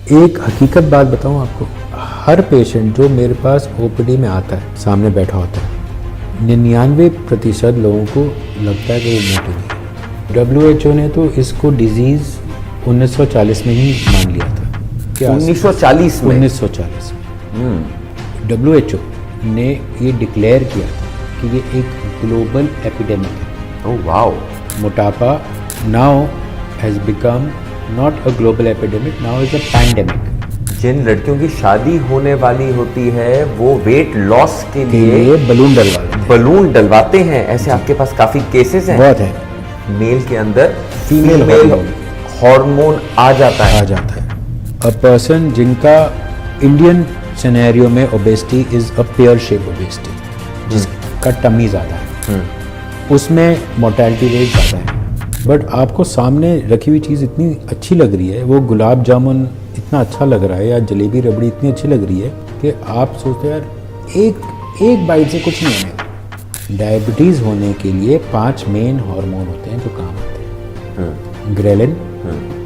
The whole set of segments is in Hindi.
एक हकीकत बात बताऊं आपको, हर पेशेंट जो मेरे पास ओपीडी में आता है, सामने बैठा होता है, 99% लोगों को लगता है कि वो मोटे नहीं है। WHO ने तो इसको डिजीज़ 1940 में ही मान लिया था। 1940 में? 1940 में WHO ने ये डिक्लेयर किया था कि ये एक ग्लोबल एपिडेमिक है। Oh wow. मोटापा now has become not a global epidemic, now is a pandemic. जिन लड़कियों की शादी होने वाली होती है वो वेट लॉस के के लिए लिए बलून डलवाते हैं। ऐसे आपके पास काफी केसेस हैं? बहुत है। मेल के अंदर फीमेल हार्मोन आ जाता है। अ पर्सन जिनका इंडियन सिनेरियो में obesity is a pear shape obesity, जिसका टमी ज़्यादा है, उसमें मोर्टेलिटी रेट ज़्यादा है। बट आपको सामने रखी हुई चीज़ इतनी अच्छी लग रही है, वो गुलाब जामुन इतना अच्छा लग रहा है या जलेबी रबड़ी इतनी अच्छी लग रही है कि आप सोचते हैं यार एक बाइट से कुछ नहीं होने। डायबिटीज़ होने के लिए 5 मेन हार्मोन होते हैं जो काम आते हैं, ghrelin,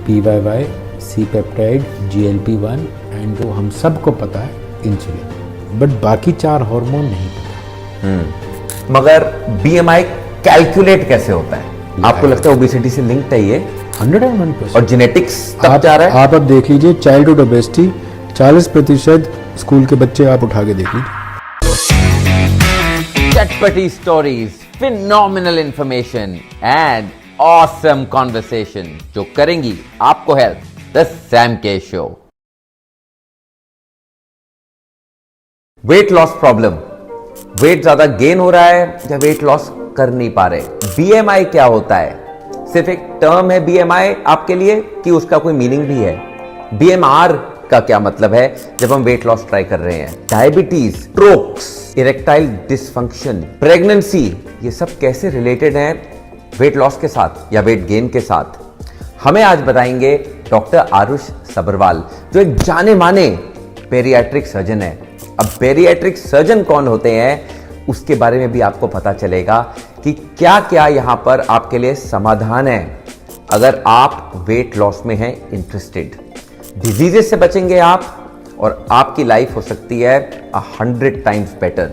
PYY, C peptide, GLP-1 and जो हम सबको पता है इंसुलिन। बट बाकी 4 हार्मोन नहीं पता। मगर BMI कैलकुलेट कैसे होता है? आपको लगता है ओबेसिटी से लिंक्ड है ये? 101%। और जेनेटिक्स तब जा रहा है? आप अब देख लीजिए, चाइल्डहुड ओबेसिटी 40% स्कूल के बच्चे आप उठा के देख लीजिए। चटपटी stories, phenomenal information and awesome conversation जो करेंगी आपको हेल्प। द सैम के show. Weight loss problem, weight ज्यादा गेन हो रहा है या वेट लॉस कर नहीं पा रहे? BMI क्या होता है? सिर्फ एक टर्म है BMI आपके लिए कि उसका कोई मीनिंग भी है? BMR का क्या मतलब है जब हम वेट लॉस ट्राई कर रहे हैं? Diabetes, strokes, erectile dysfunction, pregnancy, ये सब कैसे रिलेटेड हैं वेट लॉस के साथ या वेट गेन के साथ? हमें आज बताएंगे डॉक्टर आरुष सबरवाल, जो एक जाने माने पेरियाट्रिक सर्जन है। अब पेरियाट्रिक सर्जन कौन होते हैं उसके बारे में भी आपको पता चलेगा कि क्या क्या यहां पर आपके लिए समाधान है अगर आप वेट लॉस में हैं इंटरेस्टेड। डिजीजेस से बचेंगे आप और आपकी लाइफ हो सकती है 100 टाइम्स बेटर।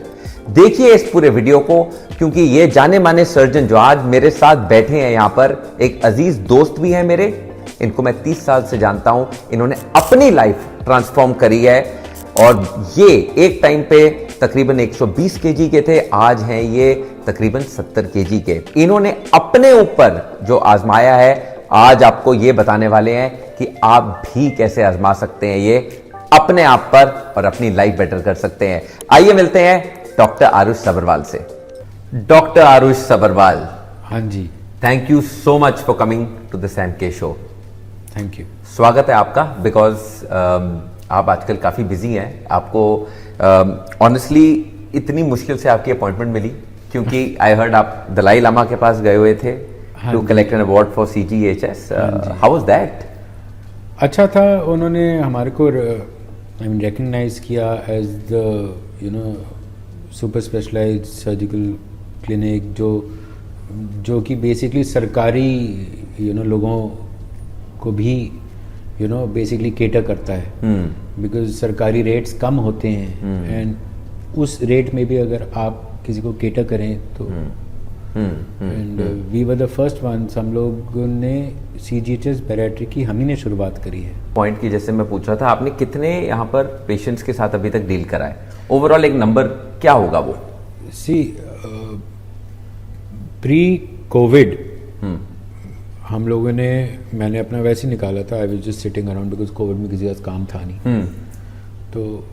देखिए इस पूरे वीडियो को, क्योंकि ये जाने माने सर्जन जो आज मेरे साथ बैठे हैं यहां पर, एक अजीज दोस्त भी है मेरे। इनको मैं 30 साल से जानता हूं। इन्होंने अपनी लाइफ ट्रांसफॉर्म करी है और ये एक टाइम पे तकरीबन 120 केजी के थे, आज हैं ये तकरीबन 70 केजी के। इन्होंने अपने ऊपर जो आजमाया है, आज आपको ये बताने वाले हैं कि आप भी कैसे आजमा सकते हैं ये अपने आप पर और अपनी लाइफ बेटर कर सकते हैं। आइए मिलते हैं डॉक्टर आरुष सबरवाल से। डॉक्टर आरुष सबरवाल, हाँ जी, thank you so much for coming to the Sam के शो। Thank you. स्वागत है आपका। बिकॉज आप आजकल काफ़ी बिजी हैं। आपको ऑनेस्टली इतनी मुश्किल से आपकी अपॉइंटमेंट मिली, क्योंकि आई हर्ड आप दलाई लामा के पास गए हुए थे to collect an award for CGHS। How was that? अच्छा था, उन्होंने हमारे को रिकग्नाइज किया as the super specialised surgical clinic, जो कि बेसिकली सरकारी लोगों को भी बेसिकली केटर करता है, बिकॉज सरकारी रेट्स कम होते हैं एंड उस रेट में भी अगर आप किसी को केटर करें तो and we were the first ones. हम लोगों ने CGHS बैरिएट्रिक की हम ही ने शुरुआत करी है। पॉइंट की जैसे मैं पूछ रहा था, आपने कितने यहाँ पर पेशेंट्स के साथ अभी तक डील करा है? ओवरऑल एक नंबर क्या होगा वो? सी प्री कोविड हम लोगों ने, मैंने अपना वैसे ही निकाला था, I was just sitting around because Covid में किसी का काम था नहीं, तो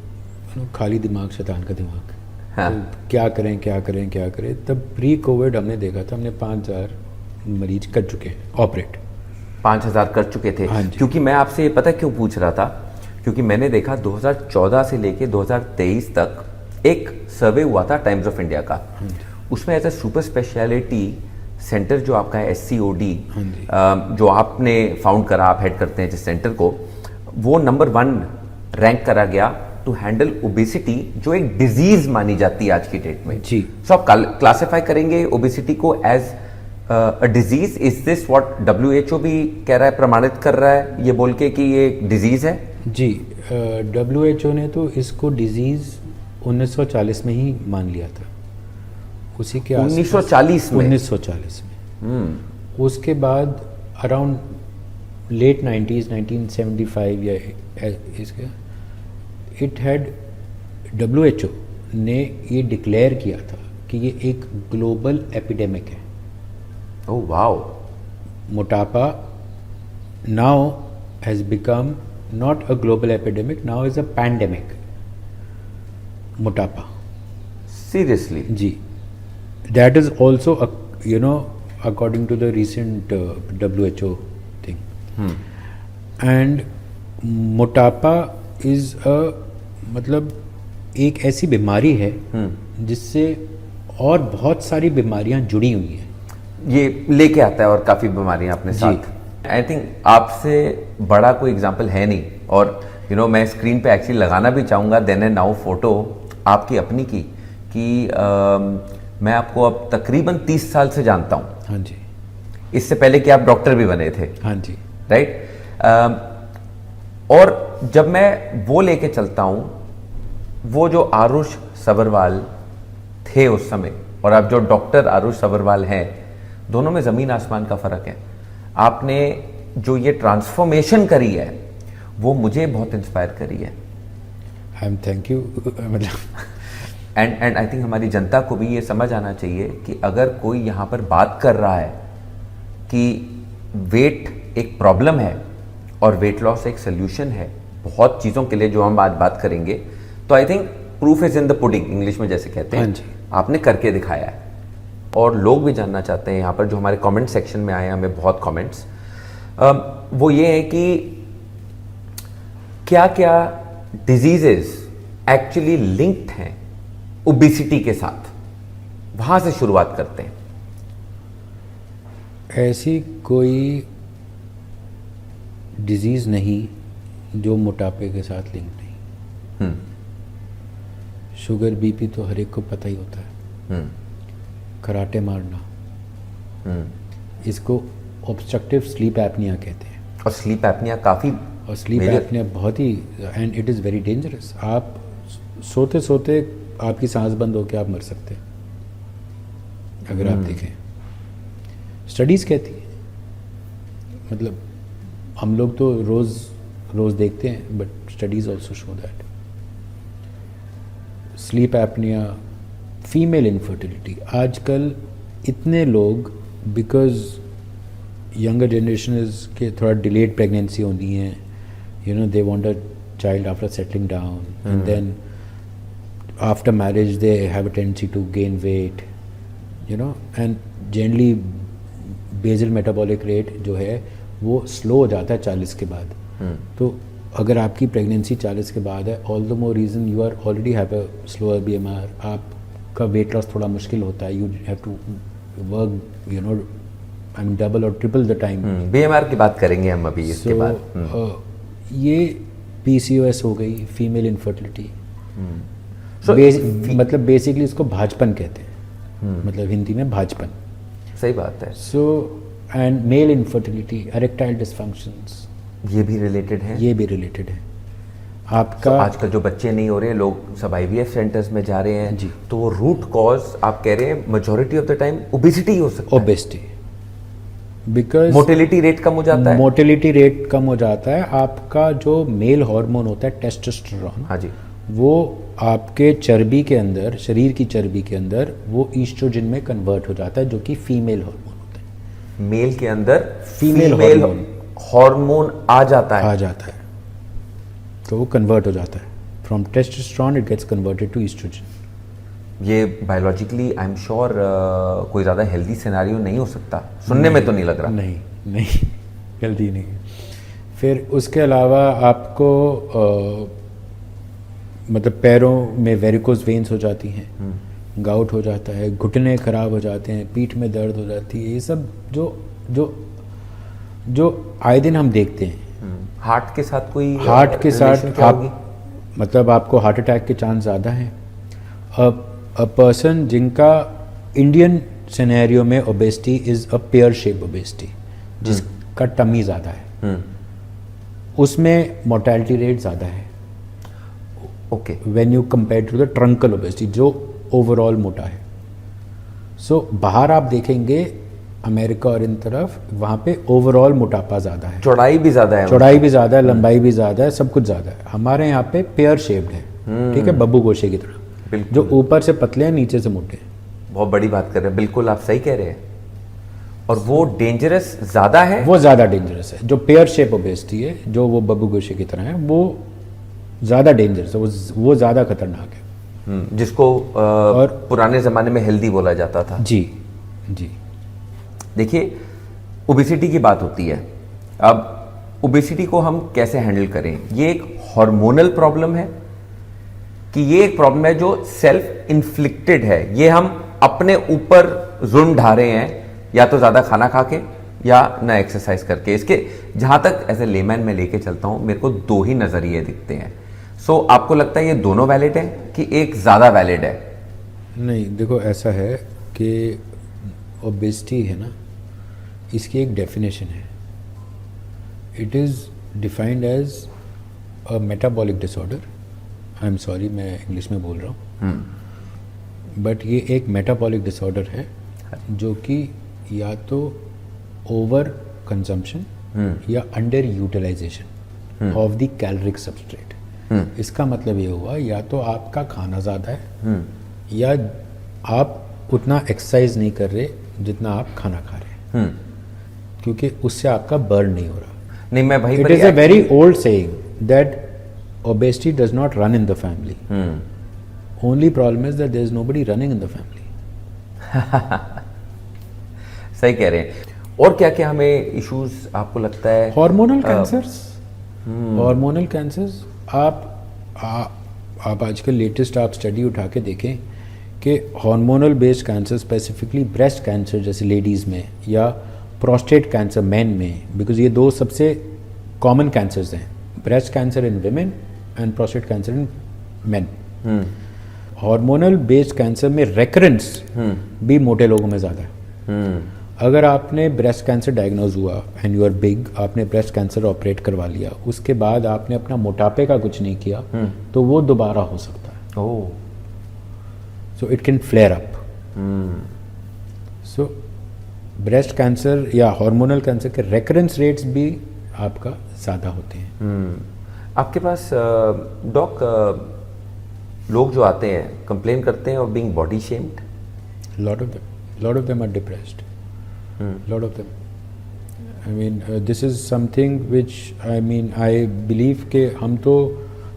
खाली दिमाग शैतान का दिमाग। हाँ। तो क्या करें। तब प्री कोविड हमने देखा था, हमने 5000 मरीज कर चुके हैं ऑपरेट। 5000 कर चुके थे? हाँ जी। क्योंकि मैं आपसे पता क्यों पूछ रहा था, क्योंकि मैंने देखा 2014 से लेके 2023 तक एक सर्वे हुआ था टाइम्स ऑफ इंडिया का। उसमें as a super speciality centre जो आपका है SCOD, जो आपने फाउंड करा, आप हेड करते हैं जिस सेंटर को, वो नंबर 1 रैंक करा गया टू हैंडल ओबेसिटी, जो एक डिजीज मानी जाती है आज की डेट में। जी। सो आप क्लासिफाई करेंगे ओबेसिटी को as a disease? Is this what WHO भी कह रहा है, प्रमाणित कर रहा है ये बोल के कि ये डिजीज है? जी, WHO ने तो इसको डिजीज़ 1940 में ही मान लिया था, उसी के 1940 में? 1940 में। उसके बाद अराउंड लेट 90s 1975 या इसके इट हैड WHO ने ये डिक्लेयर किया था कि ये एक ग्लोबल एपिडेमिक है। Oh wow. मोटापा now has become not a global epidemic, now is a pandemic. मोटापा, सीरियसली? जी, that is also a, you know, according to the recent WHO thing. And मोटापा is a मतलब एक ऐसी बीमारी है जिससे और बहुत सारी बीमारियां जुड़ी हुई हैं। ये लेके आता है और काफी बीमारियां अपने साथ। आई थिंक आपसे बड़ा कोई एग्जाम्पल है नहीं, और मैं स्क्रीन पे एक्चुअली लगाना भी चाहूँगा देन एंड नाउ फोटो आपकी अपनी की कि मैं आपको अब तकरीबन 30 साल से जानता हूँ। हाँ जी। इससे पहले कि आप डॉक्टर भी बने थे। हाँ जी। राइट। और जब मैं वो लेके चलता हूँ, वो जो आरुष सबरवाल थे उस समय और अब जो डॉक्टर आरुष सबरवाल हैं, दोनों में ज़मीन आसमान का फ़र्क है। आपने जो ये ट्रांसफॉर्मेशन करी है वो मुझे बहुत इंस्पायर करी है। I am thank you. मतलब एंड आई थिंक हमारी जनता को भी ये समझ आना चाहिए कि अगर कोई यहाँ पर बात कर रहा है कि वेट एक प्रॉब्लम है और वेट लॉस एक सोल्यूशन है बहुत चीज़ों के लिए, जो हम आज बात करेंगे, तो I think proof is in the pudding, English में जैसे कहते हैं। हाँ जी। आपने करके दिखाया है और लोग भी जानना चाहते हैं। यहाँ पर जो हमारे कमेंट सेक्शन में आए हैं हमें बहुत कमेंट्स, वो ये है कि क्या क्या डिजीजेस एक्चुअली लिंक्ड हैं ओबेसिटी के साथ, वहां से शुरुआत करते हैं। ऐसी कोई डिजीज नहीं जो मोटापे के साथ लिंक नहीं। शुगर बीपी तो हर एक को पता ही होता है। कराटे मारना, इसको ऑब्स्ट्रक्टिव स्लीप एपनिया कहते हैं। और स्लीप एपनिया काफ़ी, और स्लीप एपनिया बहुत ही, and it is very dangerous. आप सोते सोते आपकी सांस बंद होकर आप मर सकते हैं, अगर आप देखें। स्टडीज़ कहती है, मतलब हम लोग तो रोज़ देखते हैं, but studies also show that sleep apnoea, female infertility. आजकल इतने लोग, बिकॉज यंगर जनरेशन इज के थोड़ा डिलेड प्रेगनेंसी होती हैं, they want a child after settling down, and then after marriage they have a tendency to gain weight, and generally basal metabolic rate जो है वो स्लो हो जाता है 40 के बाद। तो अगर आपकी प्रेगनेंसी 40 के बाद है, all the more reason you are already have a slower BMR, आपका वेट लॉस थोड़ा मुश्किल होता है। You have to work I mean double और ट्रिपल द टाइम। BMR की बात करेंगे हम अभी इसके बाद। ये PCOS हो गई, फीमेल इनफर्टिलिटी। मतलब बेसिकली इसको भाजपन कहते हैं, मतलब हिंदी में भाजपन। सही बात है। So and male infertility, erectile dysfunctions, ये भी रिलेटेड है। ये भी रिलेटेड है आपका। आजकल जो बच्चे नहीं हो रहे, लोग सब IVF सेंटर्स में जा रहे हैं जी, तो वो रूट कॉज आप कह रहे हैं majority of the time obesity हो सकता है। ओबेसिटी, बिकॉज मोटिलिटी रेट कम हो जाता है। मोटिलिटी रेट कम हो जाता है। आपका जो मेल हार्मोन होता है टेस्टोस्टेरोन, हाँ जी, वो आपके चर्बी के अंदर, शरीर की चर्बी के अंदर वो ईस्ट्रोजन में कन्वर्ट हो जाता है, जो कि फीमेल हार्मोन होता है। मेल के अंदर फीमेल हार्मोन आ जाता है, तो वो कन्वर्ट हो जाता है। From testosterone it gets converted to oestrogen. ये बायोलॉजिकली आई एम श्योर कोई ज़्यादा हेल्दी सिनेरियो नहीं हो सकता, सुनने में तो नहीं लग रहा। नहीं हेल्दी नहीं। फिर उसके अलावा आपको मतलब पैरों में वेरिकोज वेन्स हो जाती हैं, गाउट हो जाता है, घुटने खराब हो जाते हैं, पीठ में दर्द हो जाती है। ये सब जो आए दिन हम देखते हैं। हार्ट के साथ कोई हार्ट के साथ क्या होगी? मतलब आपको हार्ट अटैक के चांस ज़्यादा हैं। अ पर्सन जिनका इंडियन सिनेरियो में obesity is a pear shape obesity, जिसका टमी ज़्यादा है, उसमें मोर्टेलिटी रेट ज़्यादा है okay when you compare to the truncal obesity जो ओवरऑल मोटा है। सो बाहर आप देखेंगे अमेरिका और इन तरफ वहाँ पे ओवरऑल मोटापा ज़्यादा है, चौड़ाई भी ज्यादा है, चौड़ाई भी ज़्यादा है, लंबाई भी ज़्यादा है, सब कुछ ज़्यादा है। हमारे यहाँ पे पेयर शेप्ड है, ठीक है, बब्बू गोशे की तरह, बिल्कुल। जो ऊपर से पतले हैं नीचे से मोटे हैं। बहुत बड़ी बात कर रहे हैं, बिल्कुल आप सही कह रहे हैं। और वो डेंजरस ज्यादा है, वो ज़्यादा डेंजरस है। जो पेयर शेप ओबेसिटी है, जो वो बब्बू गोशे की तरह है, वो ज़्यादा डेंजरस है, वो ज़्यादा खतरनाक है। जिसको और पुराने जमाने में हेल्दी बोला जाता था। जी जी। देखिए, ओबेसिटी की बात होती है। अब ओबेसिटी को हम कैसे हैंडल करें? ये एक हार्मोनल प्रॉब्लम है कि ये एक प्रॉब्लम है जो सेल्फ इन्फ्लिक्टेड है, ये हम अपने ऊपर जुर्म ढा रहे हैं, या तो ज्यादा खाना खा के या ना एक्सरसाइज करके। इसके जहां तक एज ए लेमैन मैं लेके चलता हूं, मेरे को दो ही नजरिए दिखते हैं। सो आपको लगता है ये दोनों वैलिड है कि एक ज्यादा वैलिड है? नहीं, देखो ऐसा है कि ओबेसिटी है ना, इसकी एक डेफिनेशन है। It is defined as a metabolic disorder. I am sorry, मैं इंग्लिश में बोल रहा हूँ, बट ये एक मेटाबॉलिक डिसऑर्डर है जो कि या तो ओवर कंजम्पशन या under utilisation of the caloric substrate. इसका मतलब ये हुआ, या तो आपका खाना ज़्यादा है या आप उतना एक्सरसाइज नहीं कर रहे जितना आप खाना खा रहे हैं, क्योंकि उससे आपका बर्न नहीं हो रहा। नहीं, मैं भाई it is a very old saying that obesity does not run in the family. Only problem is that there is nobody running in the family. सही कह रहे हैं। और क्या क्या हमें इश्यूज आपको लगता है? Hormonal cancers, hormonal cancers. आप आजकल लेटेस्ट आप स्टडी उठा के देखें कि hormonal based cancer, specifically breast cancer जैसे लेडीज़ में, या प्रोस्टेट कैंसर मैन में, बिकॉज ये दो सबसे कॉमन कैंसर्स हैं, breast cancer in women and prostate cancer in main. Hormonal based cancer में रेकरेंस भी मोटे लोगों में ज़्यादा है। अगर आपने ब्रेस्ट कैंसर डायग्नोज हुआ एंड यू आर बिग, आपने ब्रेस्ट कैंसर ऑपरेट करवा लिया, उसके बाद आपने अपना मोटापे का कुछ नहीं किया, तो वो दोबारा हो सकता है। Oh, so it can flare up. So breast cancer या हार्मोनल कैंसर के रेकरेंस रेट्स भी आपका ज़्यादा होते हैं। आपके पास डॉक लोग जो आते हैं कंप्लेन करते हैं और being body shamed? lot of them are depressed. Lot of them. I mean, this is something which, I mean, I believe कि हम तो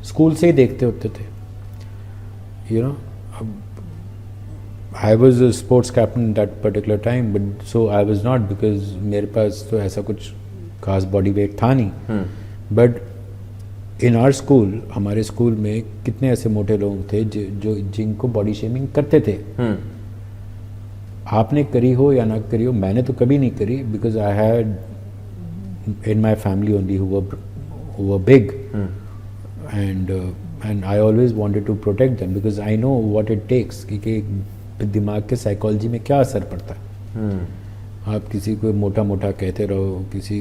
स्कूल से ही देखते होते थे, you know. I was a sports captain at that particular time, but so I was not, because मेरे पास तो ऐसा कुछ खास बॉडी वेट था नहीं। बट इन आवर स्कूल, हमारे स्कूल में कितने ऐसे मोटे लोग थे जो जिनको बॉडी शेमिंग करते थे। आपने करी हो या ना करी हो, मैंने तो कभी नहीं करी, because I had in my family only who were big, and I always wanted to protect them, because I know what it takes कि दिमाग के साइकोलॉजी में क्या असर पड़ता है। आप किसी को मोटा मोटा कहते रहो, किसी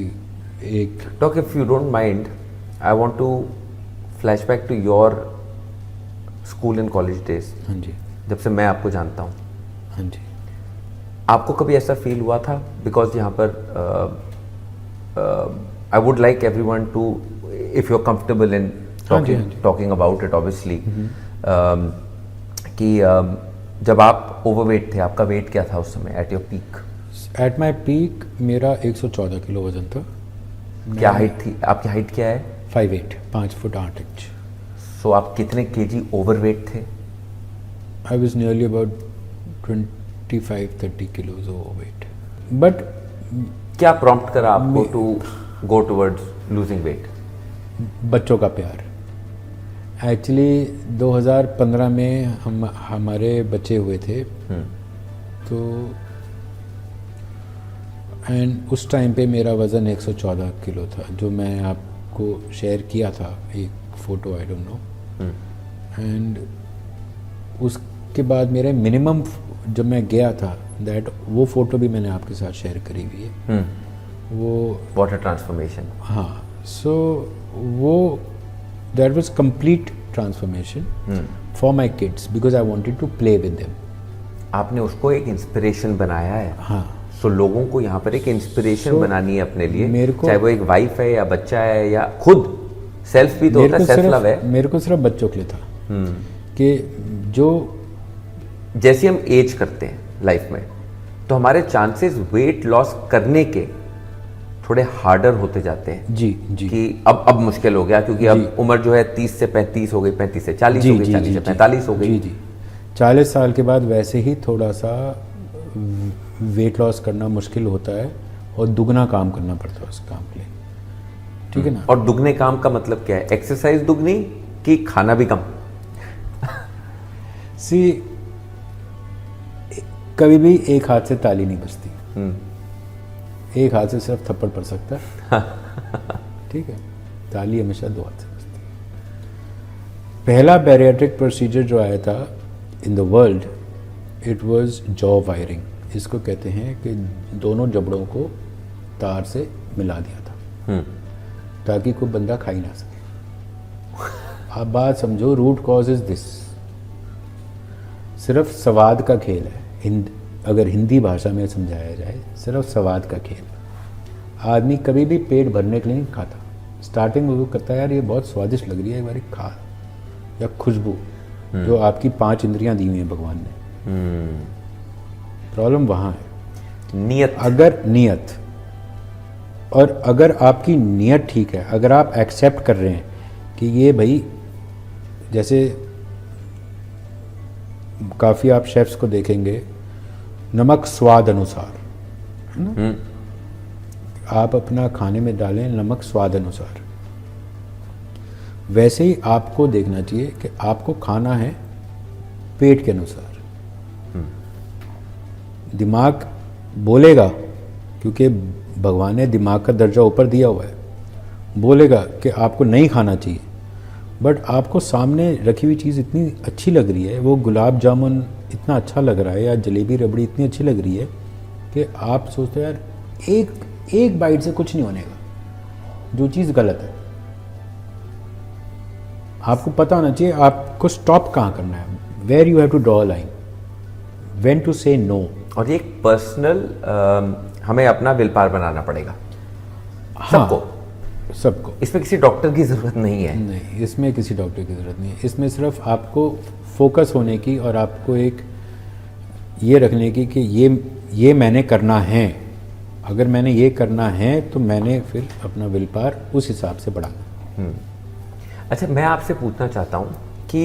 एक। Doc, if you don't mind, I want to flashback to your school and college days. हाँ जी, जब से मैं आपको जानता हूँ, हाँ जी। आपको कभी ऐसा फील हुआ था? बिकॉज यहाँ पर I would like everyone to, if you are comfortable in talking about it obviously, कि जब आप ओवरवेट थे, आपका वेट क्या था उस समय at your peak? At my peak मेरा 114 किलो वजन था। क्या हाइट थी आपकी? हाइट क्या है? 5'8", 5 फुट 8 इंच। सो आप कितने केजी ओवरवेट थे? I was nearly about 25-30 kilos overweight. But क्या प्रॉम्प्ट करा आपको to go towards losing weight? बच्चों का प्यार। एक्चुअली 2015 में हमारे बच्चे हुए थे, तो एंड उस टाइम पे मेरा वज़न 114 किलो था, जो मैं आपको शेयर किया था एक photo, I don't know. And उसके बाद मेरे मिनिमम जब मैं गया था, दैट वो फ़ोटो भी मैंने आपके साथ शेयर करी हुई है। वो वाटर ट्रांसफॉर्मेशन। हाँ, सो वो that was complete transformation for my kids because I wanted to play with them. आपने उसको एक इंस्पिरेशन बनाया है। हाँ। सो लोगों को यहाँ पर एक इंस्पिरेशन बनानी है अपने लिए, मेरे को- चाहे वो एक वाइफ है या बच्चा है या खुद सेल्फ भी तो होता है, सेल्फ लव है। मेरे को सिर्फ बच्चों के लिए था कि जो जैसे हम एज करते हैं लाइफ में तो हमारे चांसेस वेट लॉस करने के थोड़े हार्डर होते जाते हैं जी जी कि अब मुश्किल हो गया, क्योंकि अब उम्र जो है 30 से 35 हो गई, 35 से 40 जी हो गई, जी 40 जी से जी 45 हो गई। जी जी 40 साल के बाद वैसे ही थोड़ा सा वेट लॉस करना मुश्किल होता है और दुगना काम करना पड़ता है उस काम के लिए, ठीक है ना। और दुगने काम का मतलब क्या है? एक्सरसाइज दुगनी कि खाना भी कम? सी कभी भी एक हाथ से ताली नहीं बजती, एक हाथ से सिर्फ थप्पड़ पड़ सकता है, ठीक है। ताली हमेशा दो हाथ से बजती है। पहला बैरियाट्रिक प्रोसीजर जो आया था in the world, it was jaw wiring. इसको कहते हैं कि दोनों जबड़ों को तार से मिला दिया था ताकि कोई बंदा खा ही ना सके। आप बात समझो, रूट कॉज इज दिस। सिर्फ स्वाद का खेल है, अगर हिंदी भाषा में समझाया जाए, सिर्फ स्वाद का खेल। आदमी कभी भी पेट भरने के लिए नहीं खाता। स्टार्टिंग में वो कहता है यार ये बहुत स्वादिष्ट लग रही है, एक बार खा, या खुशबू, जो आपकी 5 इंद्रियां दी हुई हैं भगवान ने। प्रॉब्लम वहाँ है, नियत। अगर नियत, और अगर आपकी नियत ठीक है, अगर आप एक्सेप्ट कर रहे हैं कि ये भाई, जैसे काफ़ी आप शेफ्स को देखेंगे, नमक स्वाद अनुसार, है ना, आप अपना खाने में डालें नमक स्वाद अनुसार। वैसे ही आपको देखना चाहिए कि आपको खाना है पेट के अनुसार। दिमाग बोलेगा, क्योंकि भगवान ने दिमाग का दर्जा ऊपर दिया हुआ है, बोलेगा कि आपको नहीं खाना चाहिए, बट आपको सामने रखी हुई चीज़ इतनी अच्छी लग रही है, वो गुलाब जामुन इतना अच्छा लग रहा है या जलेबी रबड़ी इतनी अच्छी लग रही है कि आप सोचते हो यार एक बाइट से कुछ नहीं होने का, जो चीज़ गलत है। आपको पता होना चाहिए आपको स्टॉप कहाँ करना है, where you have to draw a line, when to say no. और ये एक पर्सनल हमें अपना विल पावर बनाना पड़ेगा। सबको। इसमें किसी डॉक्टर की जरूरत नहीं है। नहीं, इसमें किसी डॉक्टर की ज़रूरत नहीं है। इसमें सिर्फ आपको फोकस होने की और आपको एक ये रखने की कि ये मैंने करना है। अगर मैंने ये करना है तो मैंने फिर अपना विल पावर उस हिसाब से बढ़ाना। अच्छा, मैं आपसे पूछना चाहता हूँ कि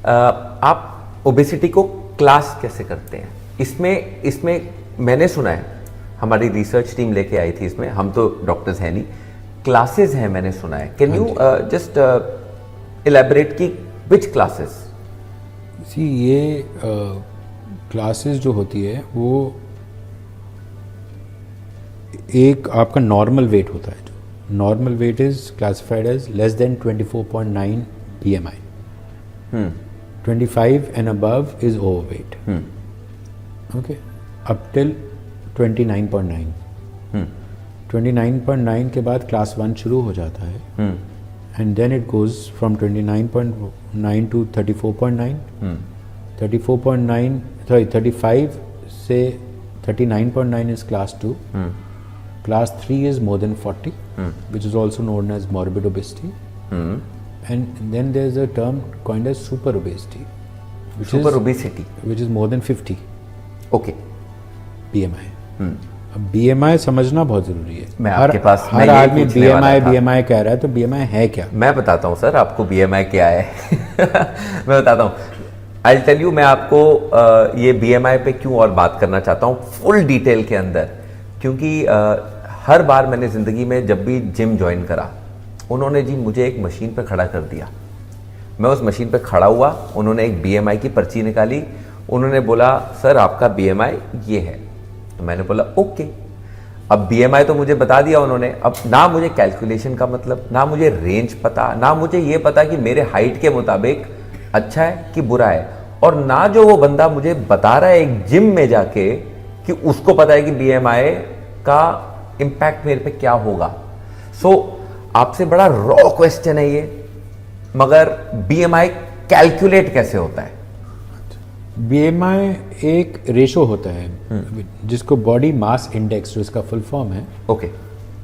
आप ओबेसिटी को क्लास कैसे करते हैं? इसमें मैंने सुना है, हमारी रिसर्च टीम लेके आई थी इसमें, हम तो डॉक्टर्स हैं नहीं, क्लासेस हैं मैंने सुना है। कैन यू जस्ट इलेबोरेट की विच क्लासेस? सी ये क्लासेस जो होती है वो एक आपका नॉर्मल वेट होता है। जो normal weight is classified as less than 24.9 BMI। 25 and above is overweight. Okay, up till 29.9। 29.9 के बाद क्लास 1 शुरू हो जाता है, and then it goes from 29.9 to 34.9। 35 से 39.9 is class 2. Class 3 is more than 40, which is also known as morbid obesity. And then there is a term coined as super obesity, which is more than 50 okay. BMI. अब BMI समझना बहुत जरूरी है। मैं आपके पास मैं हर यही आदमी पूछने वाला था। BMI कह रहा है, तो BMI है क्या? मैं बताता हूँ सर आपको BMI क्या है। मैं बताता हूँ, आई टेल यू। मैं आपको ये BMI पे क्यों और बात करना चाहता हूँ फुल डिटेल के अंदर, क्योंकि हर बार मैंने ज़िंदगी में जब भी जिम ज्वाइन करा, उन्होंने जी मुझे एक मशीन पे खड़ा कर दिया। मैं उस मशीन पे खड़ा हुआ, उन्होंने एक BMI की पर्ची निकाली, उन्होंने बोला सर आपका BMI ये है। तो मैंने बोला ओके। अब BMI तो मुझे बता दिया उन्होंने, अब ना मुझे कैलकुलेशन का मतलब, ना मुझे रेंज पता, ना मुझे ये पता कि मेरे हाइट के मुताबिक अच्छा है कि बुरा है, और ना जो वो बंदा मुझे बता रहा है एक जिम में जाके कि उसको पता है कि BMI का इम्पैक्ट मेरे पे क्या होगा। सो आपसे बड़ा रॉ क्वेश्चन है ये, मगर बीएमआई कैलकुलेट कैसे होता है? BMI एक रेशो होता है जिसको बॉडी मास इंडेक्स, जो इसका फुल फॉर्म है, ओके।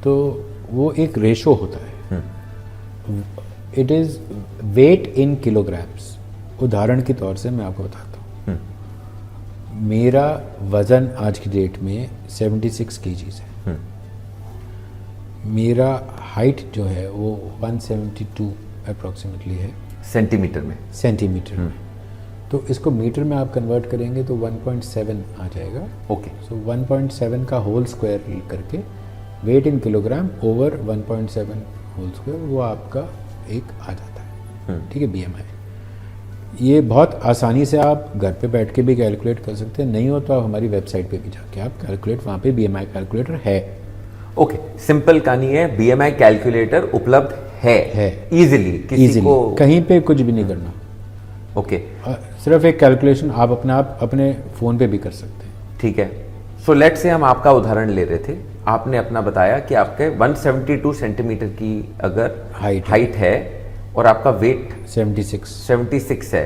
तो वो एक रेशो होता है। It is weight in kilograms. उदाहरण के तौर से मैं आपको बताता हूँ, मेरा वजन आज की डेट में 76 kgs है। मेरा हाइट जो है वो 172 अप्रोक्सीमेटली है सेंटीमीटर में। सेंटीमीटर में। तो इसको मीटर में आप कन्वर्ट करेंगे तो 1.7 आ जाएगा। ओके। सो 1.7 का होल स्क्वायर करके weight in kilogram over 1.7 whole square, वो आपका एक आ जाता है। ठीक है, BMI। ये बहुत आसानी से आप घर पे बैठ के भी कैलकुलेट कर सकते हैं। नहीं हो तो आप हमारी वेबसाइट पे भी जाके आप कैलकुलेट, वहाँ पे BMI कैलकुलेटर है। ओके, सिंपल कहानी है, बीएमआई कैलकुलेटर उपलब्ध है इजीली, किसी Easily, को कहीं पे कुछ भी नहीं करना। ओके, सिर्फ एक कैलकुलेशन आप अपने फ़ोन पे भी कर सकते हैं। ठीक है। सो लेट्स से हम आपका उदाहरण ले रहे थे, आपने अपना बताया कि आपके 172 सेंटीमीटर की अगर हाइट है और आपका वेट 76 है,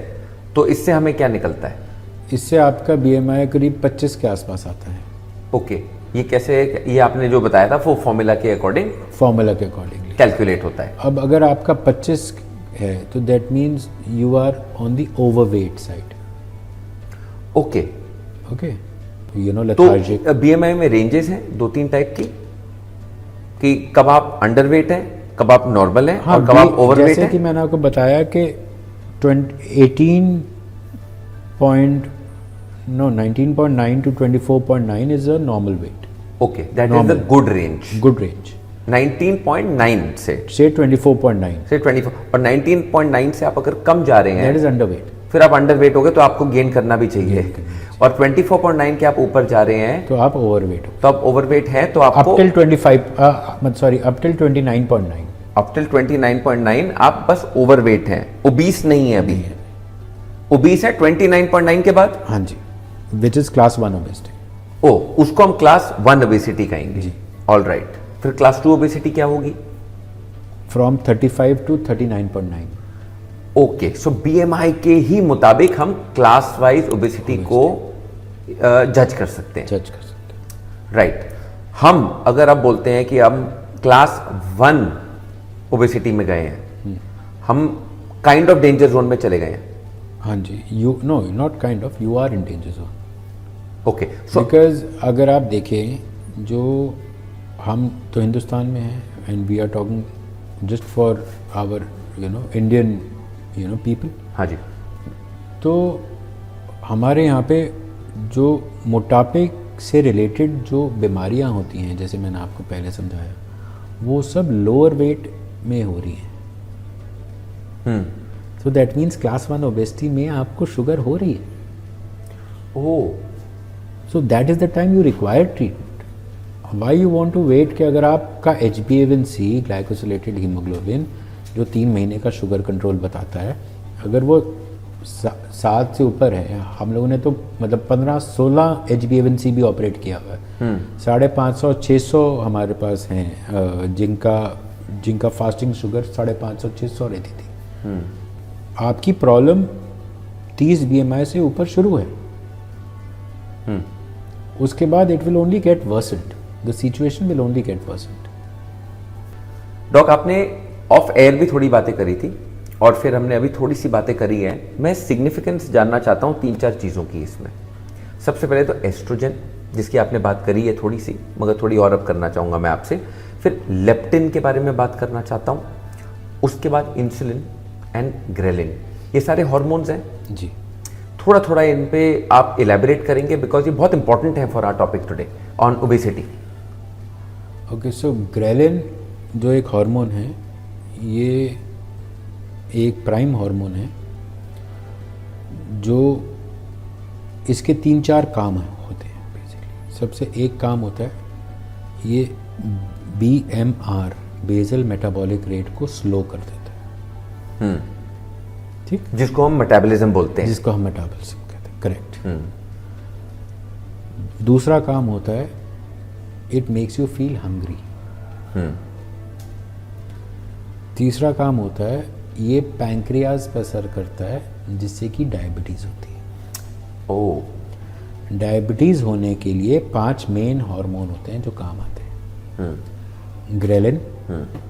तो इससे हमें क्या निकलता है? इससे आपका BMI करीब 25 के आसपास आता है। ओके, ये कैसे? ये आपने जो बताया था वो फॉर्मूला के अकॉर्डिंग फॉर्मूला के अकॉर्डिंगली कैलकुलेट होता है। अब अगर आपका 25 है तो that means you are on the overweight side. Okay, okay, you know तो लेथार्जिक। बीएमआई में रेंजेस हैं 2-3 टाइप की, कि कब आप अंडरवेट हैं, कब आप नॉर्मल हैं, और कब आप ओवरवेट जैसे हैं। कि मैंने आपको बताया कि 19.9 to 24.9 is a normal weight. Okay, that is the good range. Good range. 19.9 से Say 24.9. 24, और 19.9 से आप अगर कम जा रहे That हैं is underweight. फिर आप अंडरवेट हो गए, तो आपको गेन करना भी चाहिए। और 24.9 के आप ऊपर जा रहे हैं तो आप overweight हो। तो आप ओवरवेट हैं, तो Up आपको till 29.9. अप टिल 29.9 आप बस ओवरवेट हैं, ओबीस नहीं है अभी। ओबीस है 29.9 के बाद। हाँ जी, which is class 1 obesity. ओ, उसको हम क्लास 1 ओबेसिटी कहेंगे। ऑल राइट, फिर क्लास 2 ओबेसिटी क्या होगी? From 35 to 39.9. Okay, so BMI के ही मुताबिक हम क्लास वाइज ओबेसिटी को जज कर सकते हैं। जज कर सकते हैं। राइट। हम अगर अब बोलते हैं कि हम क्लास 1 ओबेसिटी में गए हैं, हम काइंड ऑफ डेंजर जोन में चले गए हैं। हाँ जी, you no not kind of, you are in danger zone. Okay, so because अगर आप देखें, जो हम तो हिंदुस्तान में हैं and we are talking just for our Indian people. हाँ जी, तो हमारे यहाँ पे जो मोटापे से रिलेटेड जो बीमारियाँ होती हैं, जैसे मैंने आपको पहले समझाया, वो सब लोअर वेट में हो रही हैं। So that means class 1 obesity में आपको शुगर हो रही है। Oh, so that is the time you require treatment. Why you want to wait कि अगर आपका HbA1c ग्लाइकोसिलेटेड हीमोग्लोबिन जो 3 महीने का शुगर कंट्रोल बताता है, अगर वो 7 से ऊपर है, हम लोगों ने तो मतलब 15-16 HbA1c भी ऑपरेट किया हुआ है। 550-600 हमारे पास हैं जिनका फास्टिंग शुगर 550-600 रहती थी। आपकी प्रॉब्लम 30 BMI से ऊपर शुरू है। उसके बाद it will only get worsened, the situation will only get worsened. Doc, आपने ऑफ एयर भी थोड़ी बातें करी थी और फिर हमने अभी थोड़ी सी बातें करी हैं। मैं सिग्निफिकेंस जानना चाहता हूँ 3-4 चीज़ों की इसमें। सबसे पहले तो एस्ट्रोजन, जिसकी आपने बात करी है थोड़ी सी, मगर थोड़ी और अब करना चाहूँगा मैं आपसे। फिर लेप्टिन के बारे में बात करना चाहता हूँ। उसके बाद इंसुलिन एंड ग्रेलिन, ये सारे हार्मोन्स हैं जी। थोड़ा थोड़ा इन पे आप इलेबोरेट करेंगे, बिकॉज ये बहुत इंपॉर्टेंट है for our topic today on obesity. Okay, so ghrelin जो एक हार्मोन है, ये एक प्राइम हार्मोन है जो इसके 3-4 काम होते हैं बेसिकली। सबसे एक काम होता है, ये BMR बेसल मेटाबॉलिक रेट को स्लो कर देता है। ठीक, जिसको हम मेटाबॉलिज्म बोलते हैं। जिसको हम मेटाबॉलिज्म कहते हैं, करेक्ट। दूसरा काम होता है, it makes you feel hungry. तीसरा काम होता है, ये पैंक्रियाज पर असर करता है जिससे कि डायबिटीज़ होती है। ओ डायबिटीज़ होने के लिए 5 मेन हार्मोन होते हैं जो काम आते हैं। Ghrelin,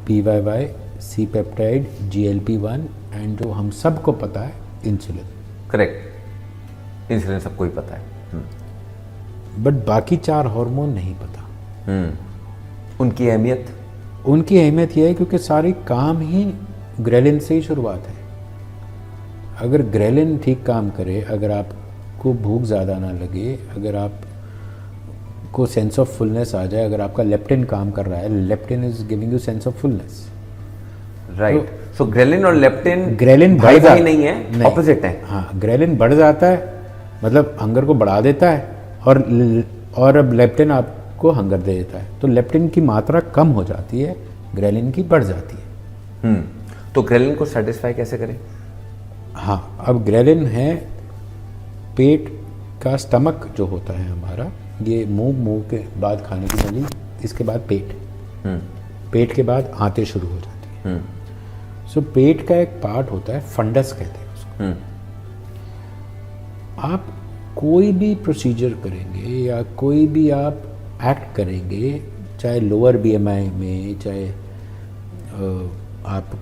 PYY, C peptide, GLP-1 and जो हम सबको पता है इंसुलिन। करेक्ट, इंसुलिन सबको ही पता है। बट बाकी 4 हार्मोन नहीं पता। उनकी अहमियत? उनकी अहमियत यह है क्योंकि सारी काम ही ग्रेलिन से ही शुरुआत है। अगर ग्रेलिन ठीक काम करे, अगर आपको भूख ज़्यादा ना लगे, अगर आपको सेंस ऑफ फुलनेस आ जाए, अगर आपका लेप्टिन काम कर रहा है, leptin is giving you sense of fullness. Right, so ghrelin और लेप्टिन ग्रेलिन भाई भाई नहीं है, ऑपोजिट है। हाँ, ग्रेलिन बढ़ जाता है, मतलब हंगर को बढ़ा देता है, और अब लेप्टिन आपको हंगर दे देता है। तो लेप्टिन की मात्रा कम हो जाती है, ग्रेलिन की बढ़ जाती है। तो ग्रेलिन को सेटिस्फाई कैसे करें? हाँ, अब ग्रेलिन है पेट का, स्टमक जो होता है हमारा, ये मुंह के बाद खाने की नली, इसके बाद पेट के बाद आंतें शुरू हो जाती है। सो पेट का एक पार्ट होता है, फंडस कहते हैं उसको। आप कोई भी प्रोसीजर करेंगे या कोई भी आप एक्ट करेंगे, चाहे लोअर BMI में, चाहे आप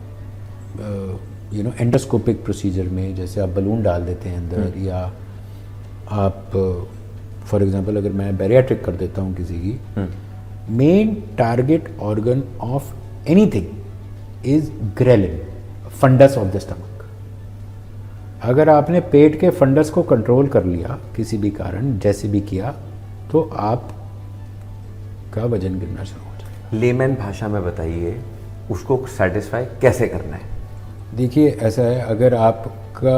एंडोस्कोपिक प्रोसीजर में, जैसे आप बलून डाल देते हैं अंदर, या आप फॉर एग्जांपल अगर मैं बैरियाट्रिक कर देता हूँ किसी की, main target organ of anything is ghrelin, fundus of the stomach. अगर आपने पेट के फंडस को कंट्रोल कर लिया किसी भी कारण, जैसे भी किया, तो आप का वजन गिरना शुरू हो जाएगा। लेमैन भाषा में बताइए, उसको सेटिस्फाई कैसे करना है? देखिए, ऐसा है, अगर आपका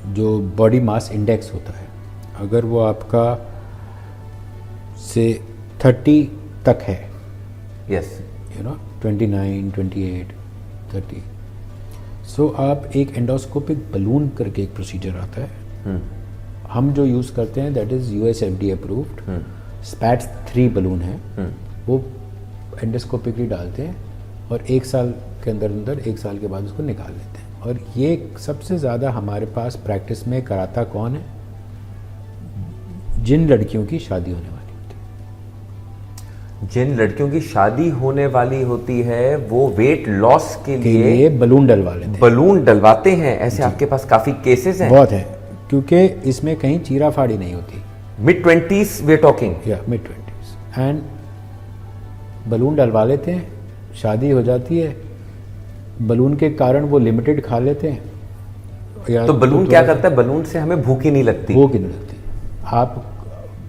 जो बॉडी मास इंडेक्स होता है, अगर वो आपका से 30 तक है, यस, 29, 28, 30, सो आप एक एंडोस्कोपिक बलून करके एक प्रोसीजर आता है, हम जो यूज़ करते हैं that is US FDA approved, SPATS 3 balloon है, वो एंडोस्कोपिकली डालते हैं और 1 साल के अंदर 1 साल के बाद उसको निकाल लेते हैं। और ये सबसे ज़्यादा हमारे पास प्रैक्टिस में कराता कौन है? जिन लड़कियों की शादी होने वाली होती है। जिन लड़कियों की शादी होने वाली होती है वो वेट लॉस के लिए बलून डलवा लेते हैं। बलून डलवाते हैं। ऐसे आपके पास काफी केसेस हैं? बहुत है, क्योंकि इसमें कहीं चीरा फाड़ी नहीं होती। mid-20s वे टॉकिंग? या mid-20s, एंड बलून डलवा लेते हैं, शादी हो जाती है, बलून के कारण वो लिमिटेड खा लेते हैं। तो बलून क्या करता है? बलून से हमें भूख ही नहीं लगती। भूख ही नहीं लगती। आप,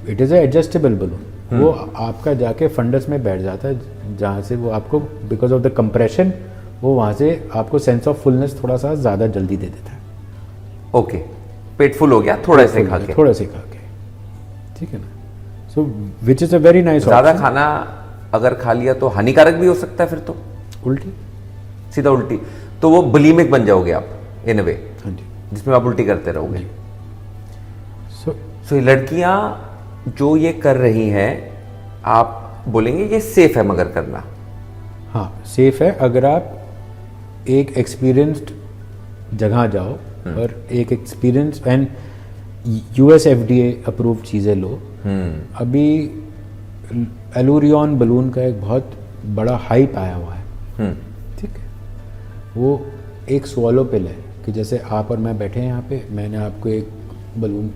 इट इज़ एडजस्टेबल बलून, वो आपका जाके फंडस में बैठ जाता है, जहाँ से वो आपको बिकॉज ऑफ द कंप्रेशन वो वहाँ से आपको सेंस ऑफ फुलनेस थोड़ा सा ज़्यादा जल्दी दे देता है। ओके, पेट फुल हो गया थोड़ा से खा के, थोड़ा से खा के, ठीक है ना। So which is a very nice. ज़्यादा खाना अगर खा लिया तो हानिकारक भी हो सकता है, फिर तो उल्टी, सीधा उल्टी। तो वो बुलीमिक बन जाओगे आप इन अ वे, हाँ जी, जिसमें आप उल्टी करते रहोगे। सो ये लड़कियां जो ये कर रही हैं, आप बोलेंगे ये सेफ है मगर करना? हाँ, सेफ है अगर आप एक एक्सपीरियंस्ड जगह जाओ और एक experience and US FDA approve चीज़ें लो। अभी एलुरियन बलून का एक बहुत बड़ा हाइप आया हुआ है, ठीक है। वो एक स्वॉलो पिल है कि जैसे आप और मैं बैठे हैं यहाँ पे, मैंने आपको एक बलून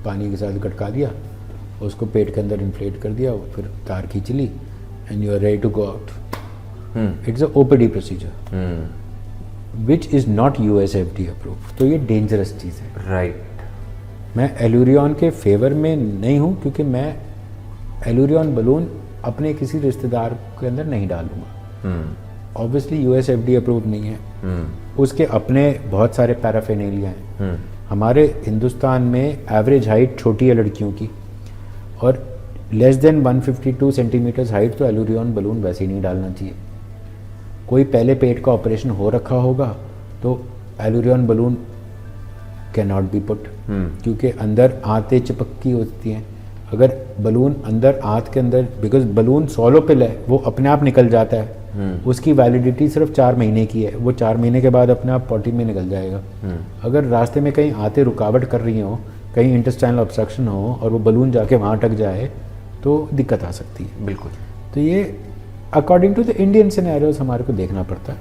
पानी के साथ गटका दिया, उसको पेट के अंदर इन्फ्लेट कर दिया, फिर तार खींच ली and you are ready to go out. It's a OPD procedure which is not US FDA approve. तो ये डेंजरस चीज़ है। राइट। मैं एलुरियन के फेवर में नहीं हूँ, क्योंकि मैं एलुरियन बलून अपने किसी रिश्तेदार के अंदर नहीं डालूंगा। ऑब्वियसली US FDA अप्रूव नहीं है, उसके अपने बहुत सारे पैराफेनेलिया हैं। हमारे हिंदुस्तान में एवरेज हाइट छोटी है लड़कियों की, और लेस देन 152 सेंटीमीटर्स हाइट तो एलुरियन बलून वैसे ही नहीं डालना चाहिए। कोई पहले पेट का ऑपरेशन हो रखा होगा तो Allurion balloon can not be put, क्योंकि अंदर आंतें चिपकी होती हैं। अगर बलून अंदर आंत के अंदर, बिकॉज बलून सोलो पिल है, वो अपने आप निकल जाता है उसकी वैलिडिटी सिर्फ 4 महीने की है, वो 4 महीने के बाद अपने आप पॉटी में निकल जाएगा। अगर रास्ते में कहीं आते रुकावट कर रही हो, कहीं इंटेस्टाइनल ऑब्स्ट्रक्शन हो और वो बलून जाके वहाँ अटक जाए तो दिक्कत आ सकती है। बिल्कुल। तो ये according to the Indian scenarios हमारे को देखना पड़ता है।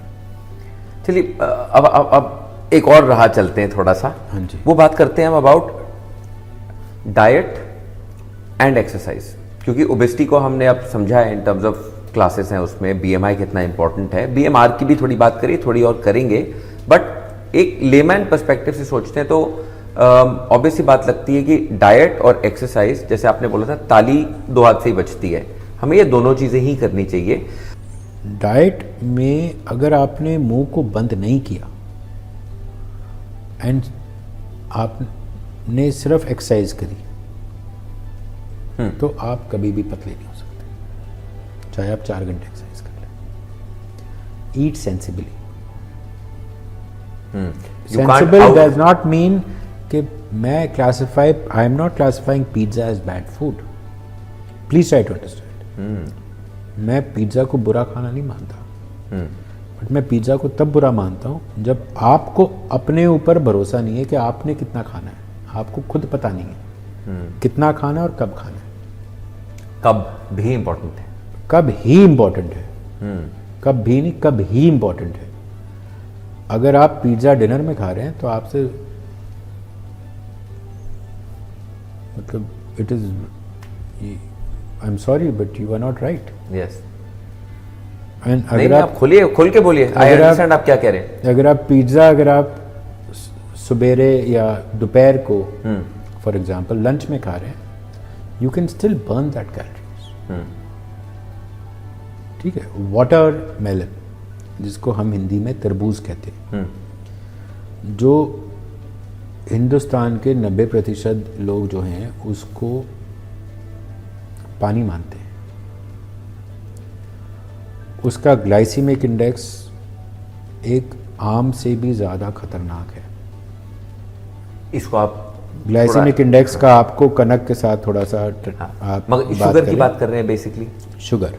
चलिए अब एक और राह चलते हैं थोड़ा सा। हाँ जी। वो बात करते हैं हम अबाउट डाइट एंड एक्सरसाइज, क्योंकि ओबेसिटी को हमने अब समझा है इन टर्म्स ऑफ क्लासेस हैं उसमें बीएमआई कितना इंपॉर्टेंट है, बीएमआर की भी थोड़ी बात करिए, थोड़ी और करेंगे, बट एक लेमैन पर्सपेक्टिव से सोचते हैं तो ऑब्वियसली बात लगती है कि डाइट और एक्सरसाइज, जैसे आपने बोला था ताली 2 हाथ से ही बचती है, हमें ये दोनों चीजें ही करनी चाहिए। डाइट में अगर आपने मुंह को बंद नहीं किया एंड आपने सिर्फ एक्सरसाइज करी तो आप कभी भी पतले नहीं हो सकते, चाहे आप 4 घंटे एक्सरसाइज कर लें। Eat sensibly. Sensible does not mean कि मैं classify, I am not classifying pizza as bad food, please try to understand. मैं पिज्जा को बुरा खाना नहीं मानता, बट मैं पिज्जा को तब बुरा मानता हूं जब आपको अपने ऊपर भरोसा नहीं है कि आपने कितना खाना है, आपको खुद पता नहीं है कितना खाना है और कब खाना है। कब भी इंपॉर्टेंट है, कब ही इंपॉर्टेंट है, कब भी नहीं, कब ही इंपॉर्टेंट है। अगर आप पिज्जा डिनर में खा रहे हैं तो आपसे मतलब it is, I am sorry but you are not right. Yes. And नहीं, अगर आप खोलिए, खोल के बोलिए, आई अंडरस्टैंड आप क्या कह रहे हैं। अगर आप पिज्जा, अगर आप सुबेरे या दोपहर को फॉर एग्जांपल लंच में खा रहे हैं, you can still burn that calories. ठीक है। वाटर मेलन, जिसको हम हिंदी में तरबूज कहते हैं, जो हिंदुस्तान के 90% लोग जो हैं उसको पानी मानते हैं, उसका ग्लाइसीमिक इंडेक्स एक आम से भी ज़्यादा खतरनाक है। इसको आप ग्लाइसीमिक इंडेक्स का आपको कनक के साथ थोड़ा सा आप मगर शुगर की बात कर रहे हैं बेसिकली। शुगर,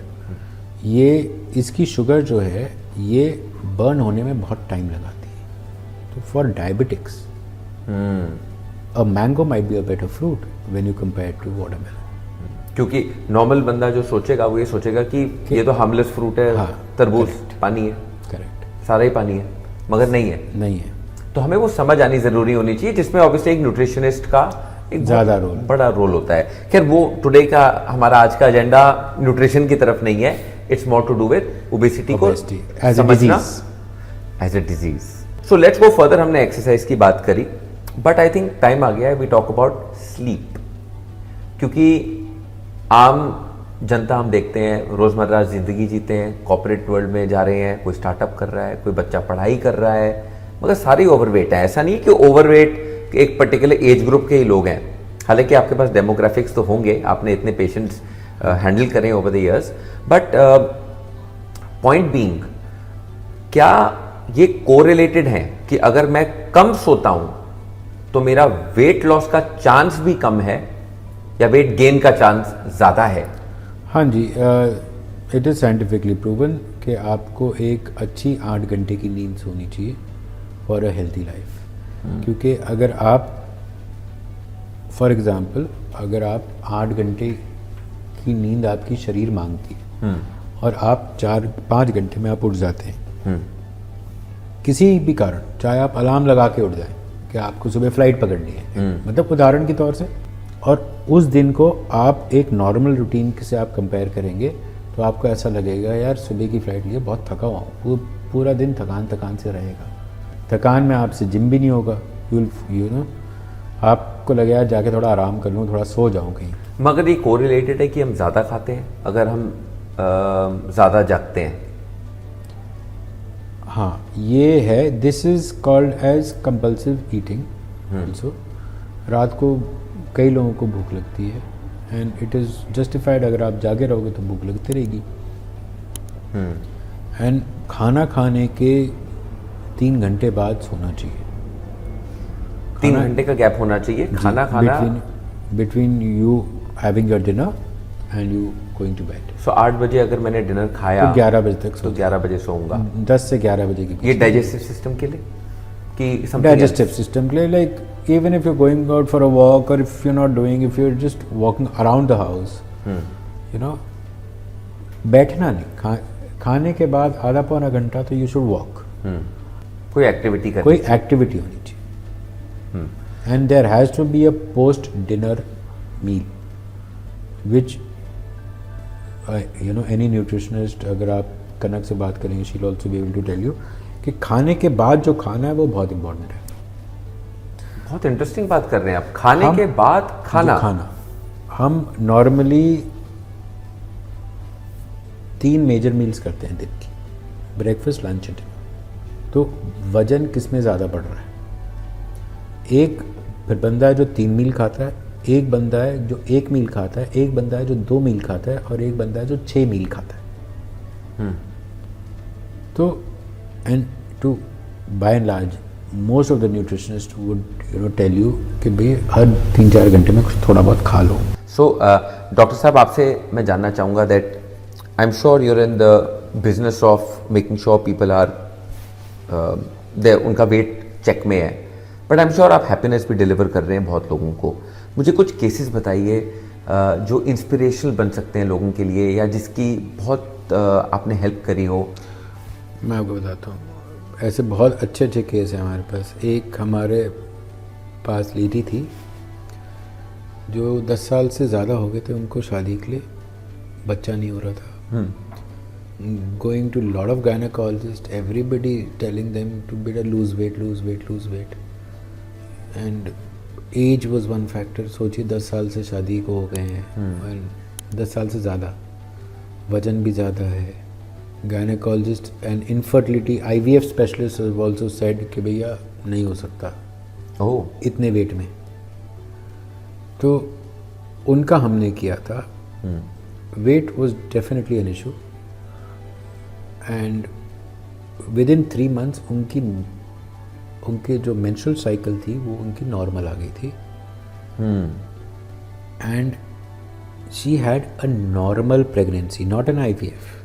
ये इसकी शुगर जो है ये बर्न होने में बहुत टाइम लगाती है। तो for diabetics a mango might be a better fruit when you compare to watermelon. क्योंकि नॉर्मल बंदा जो सोचेगा वो ये सोचेगा कि ये तो हार्मलेस फ्रूट है, हाँ, तरबूज पानी है, करेक्ट, सारा ही पानी है, मगर नहीं है। नहीं है। तो हमें वो समझ आनी जरूरी होनी चाहिए, जिसमें ऑब्वियसली एक न्यूट्रिशनिस्ट का एक ज़्यादा रोल, बड़ा रोल होता है। खैर वो टुडे का हमारा आज का एजेंडा न्यूट्रिशन की तरफ नहीं है, it's more to do with obesity को समझना as a disease. So let's go further. हमने एक्सरसाइज की बात करी, बट आई थिंक टाइम आ गया है वी टॉक अबाउट स्लीप, क्योंकि आम जनता हम देखते हैं रोजमर्रा जिंदगी जीते हैं, कॉर्पोरेट वर्ल्ड में जा रहे हैं, कोई स्टार्टअप कर रहा है, कोई बच्चा पढ़ाई कर रहा है, मगर सारी ओवरवेट है। ऐसा नहीं कि ओवरवेट एक पर्टिकुलर एज ग्रुप के ही लोग हैं, हालांकि आपके पास डेमोग्राफिक्स तो होंगे, आपने इतने पेशेंट्स हैंडल करें over the years, but point being, क्या ये कोरिलेटेड है कि अगर मैं कम सोता हूं तो मेरा वेट लॉस का चांस भी कम है या वेट गेन का चांस ज्यादा है? हाँ जी, इट इज़ साइंटिफिकली प्रूवन कि आपको एक अच्छी 8 घंटे की नींद सोनी चाहिए फॉर अ हेल्थी लाइफ। क्योंकि अगर आप फॉर एग्जांपल अगर आप 8 घंटे की नींद आपकी शरीर मांगती है और आप 4-5 घंटे में आप उठ जाते हैं किसी भी कारण, चाहे आप अलार्म लगा के उठ जाएं कि आपको सुबह फ्लाइट पकड़नी है, मतलब उदाहरण के तौर से, और उस दिन को आप एक नॉर्मल रूटीन से आप कंपेयर करेंगे तो आपको ऐसा लगेगा यार सुबह की फ्लाइट लिए बहुत थका हुआ हूँ, पूरा दिन थकान से रहेगा। थकान में आपसे जिम भी नहीं होगा, यू नो आपको लगेगा जाके थोड़ा आराम कर लूँ, थोड़ा सो जाऊँ कहीं। मगर ये कोरिलेटेड है कि हम ज़्यादा खाते हैं अगर हम ज़्यादा जागते हैं? हाँ, ये है, this is called as compulsive eating also. रात को कई लोगों को भूख लगती है एंड इट इज़ जस्टिफाइड, अगर आप जागे रहोगे तो भूख लगती रहेगी। एंड खाना खाने के 3 घंटे बाद सोना चाहिए। 3 घंटे का गैप होना चाहिए खाना खाना between you having your dinner and you going to bed. सो 8 बजे अगर मैंने डिनर खाया तो 11 बजे तक तो 11 बजे सोऊंगा। 10 से 11 बजे की ये डाइजेस्टिव सिस्टम के लिए कि something डाइजेस्टिव else? सिस्टम के लिए, like even if you going out for a walk और if you not doing, if you just walking around the house, you know, बैठना नहीं, खाने के बाद आधा पौना घंटा तो यू शुड वॉक, कोई एक्टिविटी करनी कोई एक्टिविटी होनी चाहिए। And there has to be a post dinner meal which you know any nutritionist, अगर आप कनक से बात करेंगे, she will also be able to tell you कि खाने के बाद जो खाना है वो बहुत इंपॉर्टेंट है। बहुत इंटरेस्टिंग बात कर रहे हैं आप, खाने के बाद खाना। हम नॉर्मली 3 मेजर मील्स करते हैं दिन की, ब्रेकफास्ट, लंच एंड डिनर। तो वजन किस में ज़्यादा बढ़ रहा है? एक फिर बंदा है जो 3 मील खाता है, एक बंदा है जो 1 मील खाता है, एक बंदा है जो 2 मील खाता है, और एक बंदा है जो 6 मील खाता है। तो and to by and large most of the nutritionist would you know tell you कि भाई हर 3-4 घंटे में कुछ थोड़ा बहुत खा लो। सो डॉक्टर साहब, आपसे मैं जानना चाहूँगा that I am sure you're in the business of making sure people are उनका वेट चेक में है, बट आई एम श्योर आप हैप्पीनेस भी डिलीवर कर रहे हैं बहुत लोगों को। मुझे कुछ केसेस बताइए जो इंस्पिरेशनल बन सकते हैं लोगों के लिए, या जिसकी बहुत आपने हेल्प करी हो। मैं आपको बताता हूँ, ऐसे बहुत अच्छे अच्छे केस हैं हमारे पास। एक हमारे पास लेडी थी जो 10 साल से ज़्यादा हो गए थे उनको शादी के लिए, बच्चा नहीं हो रहा था। Going to lot of gynaecologist, everybody telling them to बेटा lose weight, lose weight, lose weight, and age was one factor. सोचिए 10 साल से शादी को हो गए हैं, 10 साल से ज़्यादा, वजन भी ज़्यादा है। Gynaecologist and infertility IVF specialist have also said कि भैया नहीं हो सकता इतने वेट में। तो उनका हमने किया था। Wait was definitely an issue, and with in 3 months उनके जो मेंस्ट्रुअल साइकिल थी वो उनकी नॉर्मल आ गई थी, and she had a normal pregnancy, not an IVF।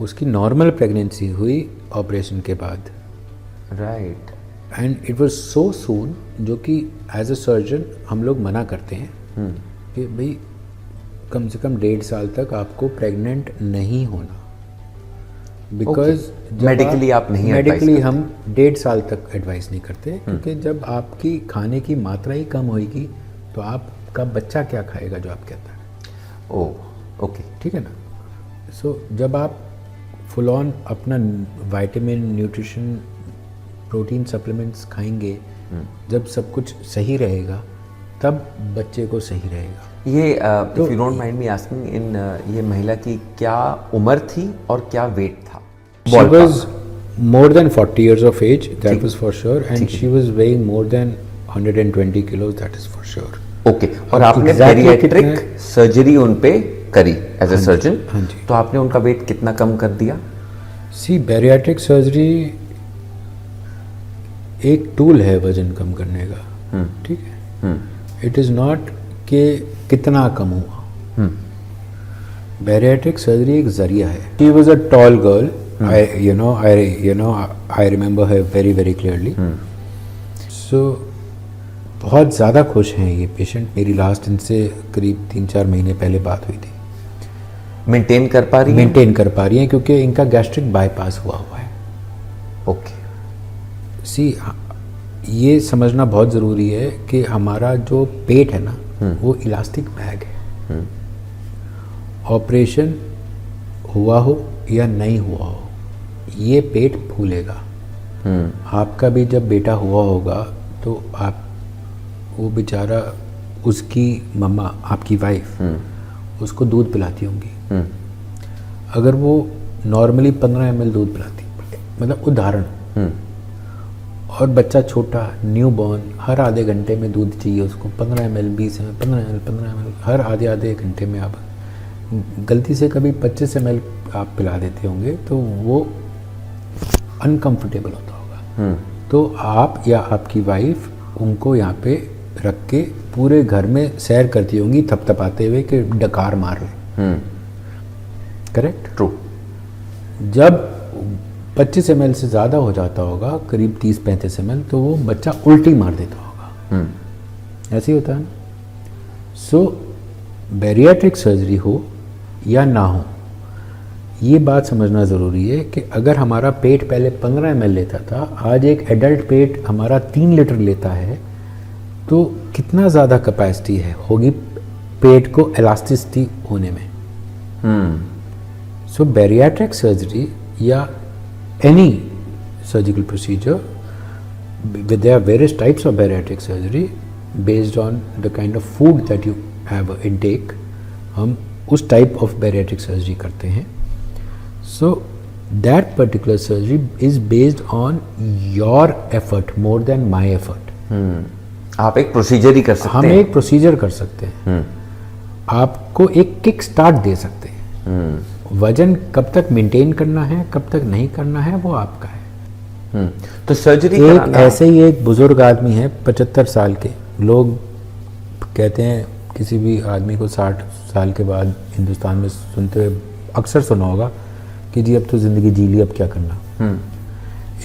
उसकी नॉर्मल प्रेगनेंसी हुई ऑपरेशन के बाद, right. And it was so soon, जो कि एज अ सर्जन हम लोग मना करते हैं कि भाई कम से कम 1.5 साल तक आपको प्रेग्नेंट नहीं होना, बिकॉज मेडिकली आप नहीं मेडिकली हम 1.5 साल तक एडवाइस नहीं करते, क्योंकि जब आपकी खाने की मात्रा ही कम होएगी तो आपका बच्चा क्या खाएगा जो आप कहता है। ओके, ठीक है ना। सो जब आप फुल ऑन अपना विटामिन, न्यूट्रिशन, प्रोटीन सप्लीमेंट्स खाएंगे, जब सब कुछ सही रहेगा तब बच्चे को सही रहेगा। ये if you don't mind me asking, इन ये महिला की क्या उम्र थी और क्या वेट था? She was more than 40 years of age, that was for sure, and she was weighing more than 120 kilos, that is for sure. Okay, और आपने बैरिएट्रिक सर्जरी उन पे करी एज अ सर्जन, तो आपने उनका वेट कितना कम कर दिया? सी, बैरिएट्रिक सर्जरी एक टूल है वजन कम करने का, ठीक है। इट इज़ नॉट कि कितना कम हुआ। बैरिएट्रिक सर्जरी एक जरिया है। She was a tall girl, I remember her very very clearly. So बहुत ज़्यादा खुश हैं ये पेशेंट। मेरी लास्ट इनसे करीब 3-4 महीने पहले बात हुई थी। मेंटेन कर पा रही हैं क्योंकि इनका गैस्ट्रिक बाईपास हुआ है। ओके, सी, ये समझना बहुत ज़रूरी है कि हमारा जो पेट है ना, वो इलास्टिक बैग है। ऑपरेशन हुआ हो या नहीं हुआ हो, ये पेट फूलेगा। आपका भी जब बेटा हुआ होगा तो आप, वो बेचारा, उसकी मम्मा, आपकी वाइफ उसको दूध पिलाती होंगी। अगर वो नॉर्मली 15 ml दूध पिलाती, मतलब उदाहरण, और बच्चा छोटा न्यू बॉर्न, हर आधे घंटे में दूध चाहिए उसको, 15 ml, 20 ml, 15 ml, हर आधे घंटे में आप गलती से कभी 25 ml आप पिला देते होंगे तो वो अनकंफर्टेबल होता होगा। तो आप या आपकी वाइफ उनको यहाँ पे रख के पूरे घर में सैर करती होंगी थपथपाते हुए कि डकार मार रहे, करेक्ट। ट्रू। जब 25 ml से ज़्यादा हो जाता होगा, करीब 30-35 ml, तो वो बच्चा उल्टी मार देता होगा। ऐसे ही होता है ना। सो बैरियाट्रिक सर्जरी हो या ना हो, ये बात समझना ज़रूरी है कि अगर हमारा पेट पहले 15 ml लेता था, आज एक एडल्ट पेट हमारा 3 लीटर लेता है, तो कितना ज़्यादा कैपेसिटी होगी पेट को इलास्टिसिटी होने में। सो बैरियाट्रिक सर्जरी या any surgical procedure, there are various types of bariatric surgery based on the kind of food that you have intake. हम उस type of bariatric surgery करते हैं. So that particular surgery is based on your effort more than my effort. आप एक प्रोसीजर ही कर सकते हम हैं। एक प्रोसीजर कर सकते हैं, आपको एक किक स्टार्ट दे सकते हैं। वजन कब तक मेंटेन करना है, कब तक नहीं करना है, वो आपका है। तो सर्जरी एक ऐसे ही एक बुजुर्ग आदमी है 75 साल के, लोग कहते हैं किसी भी आदमी को 60 साल के बाद हिंदुस्तान में सुनते हुए अक्सर सुना होगा कि जी अब तो ज़िंदगी जी ली, अब क्या करना।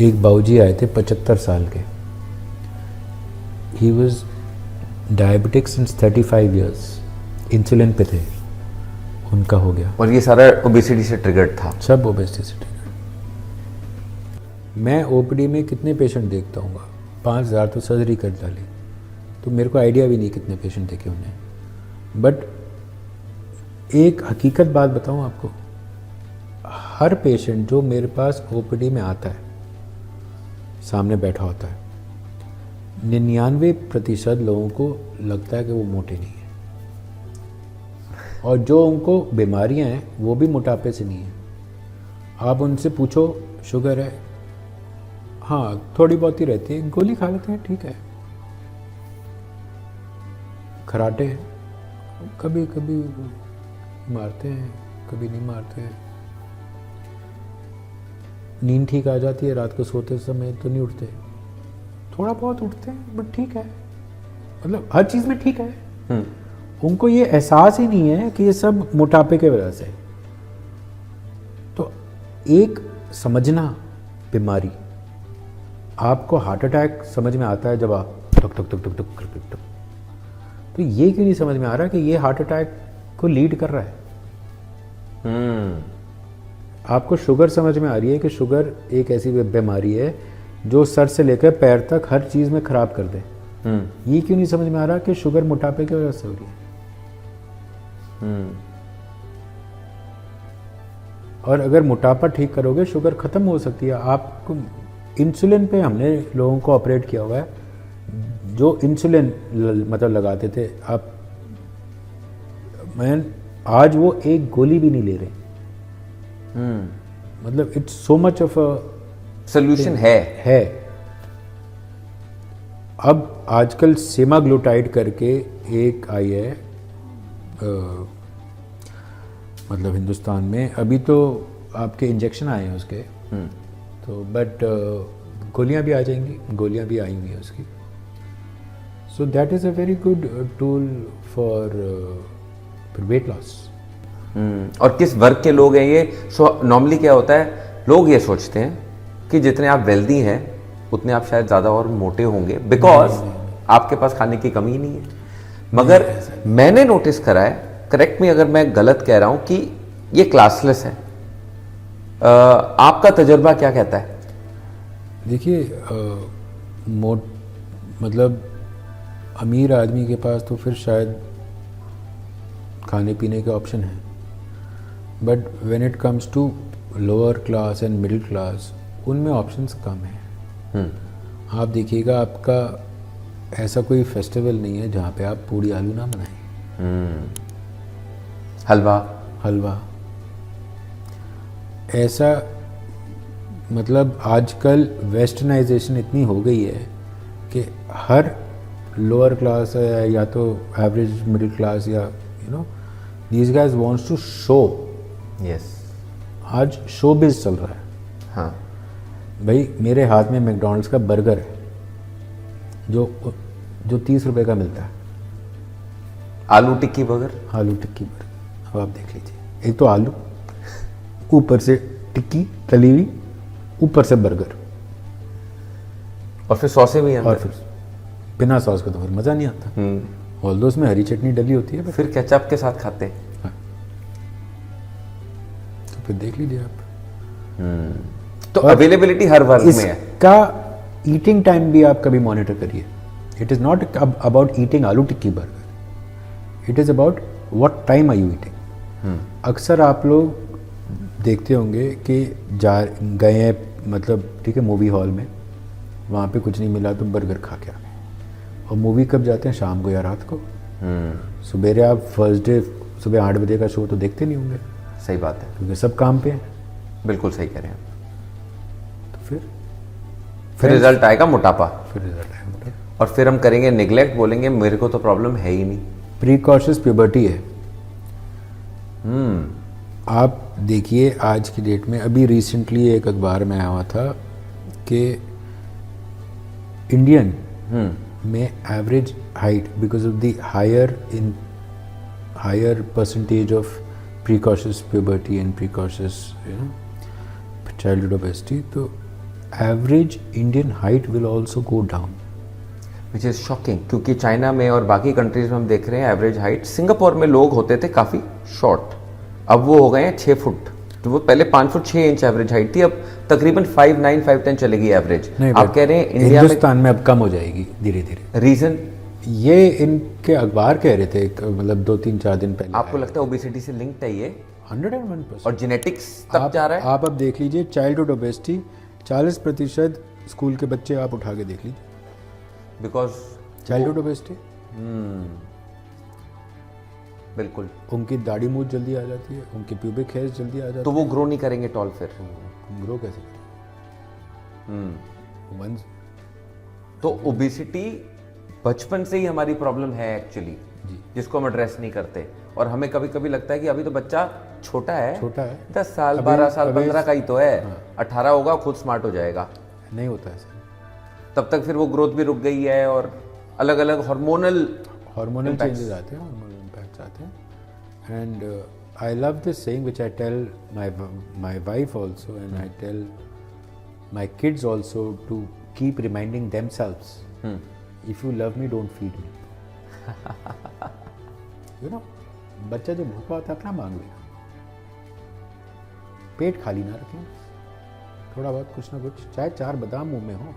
एक बाबूजी आए थे 75 साल के, he was diabetic since 35 years, insulin पे थे, उनका हो गया। और ये सारा ओबेसिटी से ट्रिगर्ड था। सब ओबेसिटी से ट्रिगर्ड। मैं ओपीडी में कितने पेशेंट देखता हूँ, 5000 तो सर्जरी कर डाली, तो मेरे को आइडिया भी नहीं कितने पेशेंट देखे उन्हें। बट एक हकीकत बात बताऊँ आपको, हर पेशेंट जो मेरे पास ओपीडी में आता है, सामने बैठा होता है, 99% लोगों को लगता है कि वो मोटे नहीं है, और जो उनको बीमारियां हैं वो भी मोटापे से नहीं है। आप उनसे पूछो शुगर है, हाँ थोड़ी बहुत ही रहती है, गोली खा लेते हैं, ठीक है। खराटे हैं, कभी कभी मारते हैं, कभी नहीं मारते हैं। नींद ठीक आ जाती है, रात को सोते समय तो नहीं उठते, थोड़ा बहुत उठते हैं, बट ठीक है, मतलब हर चीज़ में ठीक है। उनको ये एहसास ही नहीं है कि ये सब मोटापे के वजह से। तो एक समझना बीमारी, आपको हार्ट अटैक समझ में आता है जब आप टक टक टक टक टक टक टक, तो ये क्यों नहीं समझ में आ रहा कि ये हार्ट अटैक को लीड कर रहा है। आपको शुगर समझ में आ रही है कि शुगर एक ऐसी बीमारी है जो सर से लेकर पैर तक हर चीज़ में खराब कर दे। ये क्यों नहीं समझ में आ रहा कि शुगर मोटापे की वजह से हो रही है। और अगर मोटापा ठीक करोगे, शुगर खत्म हो सकती है। आपको इंसुलिन पे हमने लोगों को ऑपरेट किया हुआ है, जो इंसुलिन मतलब लगाते थे, आप मैं आज वो एक गोली भी नहीं ले रहे। मतलब it's so much of a solution है। अब आजकल सेमाग्लूटाइड करके एक आई है, मतलब हिंदुस्तान में अभी तो आपके इंजेक्शन आए हैं उसके, तो बट गोलियां भी आ जाएंगी, गोलियां भी आई हुई हैं उसकी। So that is a very good tool for weight loss. और किस वर्ग के लोग हैं ये? सो नॉर्मली क्या होता है, लोग ये सोचते हैं कि जितने आप वेल्दी हैं उतने आप शायद ज़्यादा और मोटे होंगे, बिकॉज आपके पास खाने की कमी नहीं है। मगर मैंने नोटिस करा है, करेक्ट मी अगर मैं गलत कह रहा हूं, कि ये क्लासलेस है। आपका तजुर्बा क्या कहता है? देखिए मतलब अमीर आदमी के पास तो फिर शायद खाने पीने के ऑप्शन हैं, but when it comes to lower class and middle class, उनमें ऑप्शंस कम हैं। आप देखिएगा, आपका ऐसा कोई फेस्टिवल नहीं है जहाँ पे आप पूड़ी आलू ना बनाएं। हलवा ऐसा, मतलब आजकल वेस्टर्नाइजेशन इतनी हो गई है कि हर लोअर क्लास है या तो एवरेज मिडिल क्लास या these guys wants to show. Yes, आज शो बिज चल रहा है। हाँ भाई, मेरे हाथ में मैकडॉनल्ड्स का बर्गर है जो 30 रुपए का मिलता है, आलू टिक्की बर्गर, आलू टिक्की बर्गर, अब आप देख लीजिए, एक तो आलू, ऊपर से टिक्की तली हुई, ऊपर से बर्गर, और फिर सॉसें भी अंदर। और फिर बिना सॉस का तो फिर मज़ा नहीं आता। ऑल्दो उसमें हरी चटनी डली होती है, फिर केचप के साथ खाते हैं। तो फिर देख लीजिए आप। तो अवेलेबिलिटी हर वर्ग में है। इसका ईटिंग टाइम भी आप कभी मॉनिटर करिए। It is not about eating aloo tikki burger, it is about what time are you eating. अक्सर आप लोग देखते होंगे कि गए हैं, मतलब ठीक है, मूवी हॉल में, वहाँ पे कुछ नहीं मिला तो बर्गर खा के आ गए। और मूवी कब जाते हैं? शाम को या रात को। सुबेरे आप फर्स्ट डे सुबह 8 बजे का शो तो देखते नहीं होंगे, सही बात है, क्योंकि सब काम पे हैं। बिल्कुल सही कह रहे हैं। तो फिर रिजल्ट आएगा मोटापा, फिर रिजल्ट आएगा। और फिर हम करेंगे निग्लेक्ट, बोलेंगे मेरे को तो प्रॉब्लम है ही नहीं। प्रीकॉशियस प्यूबर्टी है। आप देखिए आज की डेट में, अभी रिसेंटली एक अखबार में आया हुआ था कि इंडियन में average height, because of the higher percentage of precocious puberty and precocious childhood obesity, तो average Indian height will also go down, which is shocking. क्योंकि चाइना में और बाकी कंट्रीज में हम देख रहे हैं एवरेज हाइट, सिंगापुर में लोग होते थे काफी शॉर्ट, अब वो हो गए हैं 6 फुट। तो वो पहले 5 फुट 6 इंच एवरेज हाइट थी, अब तकरीबन 5'9", 5'10" चलेगी एवरेज। आप कह रहे हैं इंडिया में, हिंदुस्तान में अब कम हो जाएगी धीरे धीरे। रीजन ये इनके अखबार कह रहे थे, मतलब 2-3-4 दिन पहले। आपको लगता है ओबेसिटी से लिंक्ड है ये? 101%। और जेनेटिक्स तक जा रहा है। आप अब देख लीजिए, चाइल्डहुड ओबेसिटी 40% स्कूल के बच्चे आप उठा के देख लीजिए, बिकॉज चाइल्डहुड ओबेसिटी। बिल्कुल, उनकी दाढ़ी मूछ जल्दी आ जाती है, उनकी प्यूबिक हेयर्स जल्दी आ जाती तो वो ग्रो नहीं करेंगे टॉल फिर। है, ग्रो कैसे करें? वंस तो ओबेसिटी बचपन से ही हमारी प्रॉब्लम है एक्चुअली, जिसको हम एड्रेस नहीं करते। और हमें कभी कभी लगता है कि अभी तो बच्चा छोटा है, 10 साल 12 साल 15 का ही तो है, 18 होगा खुद स्मार्ट हो जाएगा। नहीं होता ऐसा। तब तक फिर वो ग्रोथ भी रुक गई है, और अलग अलग हार्मोनल चेंजेस आते हैं, हार्मोनल इम्पैक्ट्स आते हैं। And I love this saying which I tell my wife also, and I tell my kids also to keep reminding themselves, if you love me don't feed me. You know, बच्चा जो भूखा होता है अपना मांग लेगा, पेट खाली ना रखें, थोड़ा बहुत कुछ ना कुछ, चाहे 4 बादाम मुंह में हो,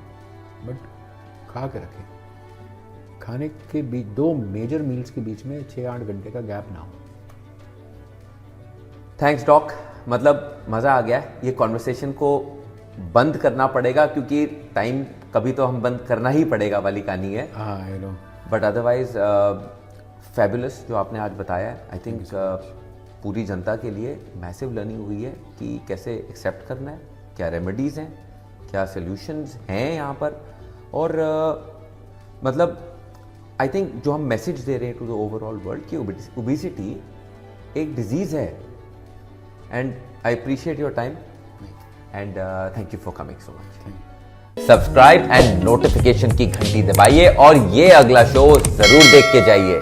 बट खा के रखें। खाने के बीच 2 मेजर मील्स के बीच में 6-8 घंटे का गैप ना हो। थैंक्स डॉक, मतलब मज़ा आ गया। ये कॉन्वर्सेशन को बंद करना पड़ेगा, क्योंकि टाइम कभी तो हम बंद करना ही पड़ेगा वाली कहानी है। हाँ, I know. But otherwise fabulous जो आपने आज बताया, आई थिंक पूरी जनता के लिए मैसिव लर्निंग हुई है कि कैसे एक्सेप्ट करना है, क्या रेमेडीज़ हैं, क्या सॉल्यूशंस हैं यहाँ पर। और मतलब आई थिंक जो हम मैसेज दे रहे हैं टू द ओवरऑल वर्ल्ड कि ओबेसिटी एक डिजीज़ है। And I appreciate your time and thank you for coming so much. Subscribe and notification की घंटी दबाइए और ये अगला शो जरूर देख के जाइए।